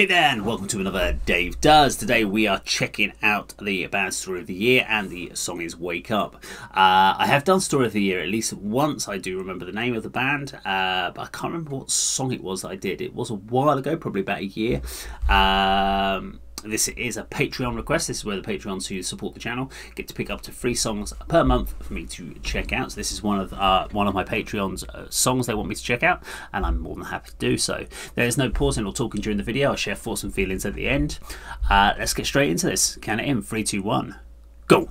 Hey there, and welcome to another Dave Does. Today we are checking out the band Story of the Year, and the song is Wake Up. I have done Story of the Year at least once. I do remember the name of the band, but I can't remember what song it was that I did. It was a while ago, probably about a year. This is a Patreon request. This is where the Patreons who support the channel get to pick up to 3 songs per month for me to check out. So this is one of my Patreons' songs they want me to check out, and I'm more than happy to do so. There is no pausing or talking during the video. I share thoughts and feelings at the end. Let's get straight into this. Count it in. 3, 2, 1, go.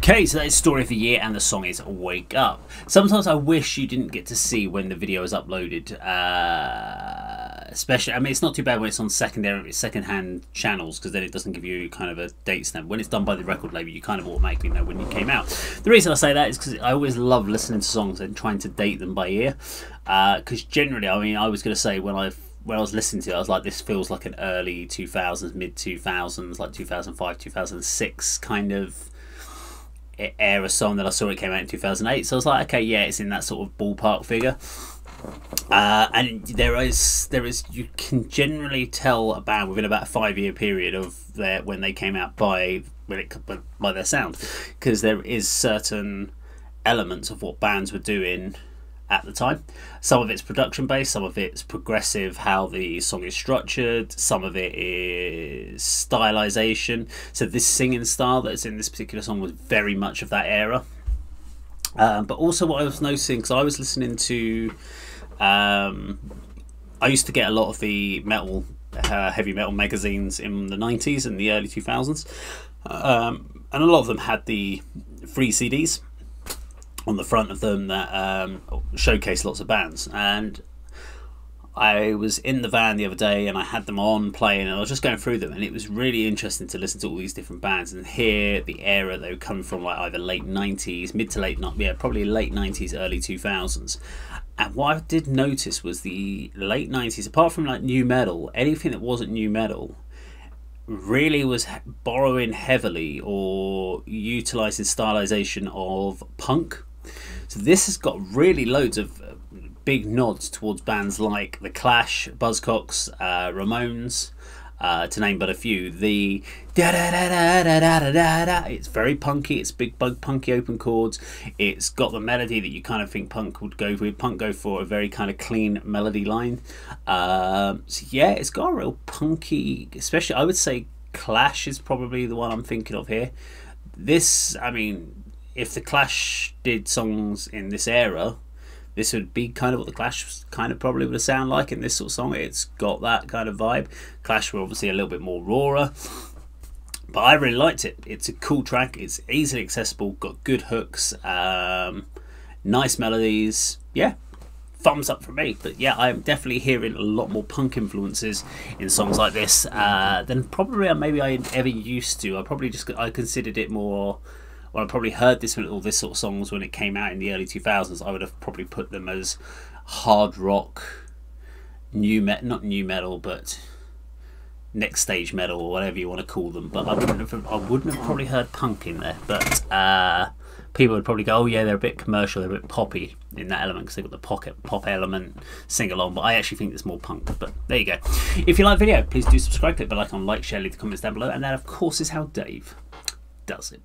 Okay, so that is Story of the Year, and the song is Wake Up. Sometimes I wish you didn't get to see when the video is uploaded, especially, I mean, it's not too bad when it's on second-hand channels, because then it doesn't give you kind of a date stamp. When it's done by the record label, you kind of automatically know when it came out. The reason I say that is because I always love listening to songs and trying to date them by ear, because generally, I mean, I was going to say when I was listening to it, I was like, this feels like an early 2000s, mid-2000s, like 2005, 2006 kind of era song that I saw. It came out in 2008, so I was like, okay, yeah, it's in that sort of ballpark figure. And there is you can generally tell a band within about a 5-year period of when they came out by by their sound, because there is certain elements of what bands were doing at the time. Some of it's production based, some of it's progressive, how the song is structured, some of it is stylization. So this singing style that's in this particular song was very much of that era. But also what I was noticing, because I was listening to I used to get a lot of the metal heavy metal magazines in the 90s and the early 2000s, and a lot of them had the free CDs on the front of them that showcase lots of bands. And I was in the van the other day and I had them on playing, and I was just going through them, and it was really interesting to listen to all these different bands and hear the era they were coming from, like either late 90s, probably late 90s, early 2000s. And what I did notice was the late 90s, apart from like new metal, anything that wasn't new metal really was borrowing heavily or utilizing stylization of punk. So this has got really loads of big nods towards bands like The Clash, Buzzcocks, Ramones, to name but a few. The da da da da da da da da. It's very punky. It's big, punky open chords. It's got the melody that you kind of think punk would go with. Punk go for a very kind of clean melody line. So yeah, it's got a real punky. Especially, I would say Clash is probably the one I'm thinking of here. This, I mean, if The Clash did songs in this era, this would be kind of what The Clash kind of probably would sound like in this sort of song. It's got that kind of vibe. Clash were obviously a little bit more rawer, but I really liked it. It's a cool track. It's easily accessible, got good hooks, nice melodies. Yeah, thumbs up from me. But yeah, I'm definitely hearing a lot more punk influences in songs like this than probably maybe I ever used to. I considered it more. Well, I probably heard all this sort of songs when it came out in the early 2000s. I would have probably put them as hard rock, not new metal, but next stage metal, or whatever you want to call them. But I wouldn't have probably heard punk in there. But people would probably go, oh yeah, they're a bit commercial, they're a bit poppy in that element, because they've got the pop element, sing along. But I actually think there's more punk. But there you go. If you like the video, please do subscribe, click the like on, share, leave the comments down below, and that of course is how Dave does it.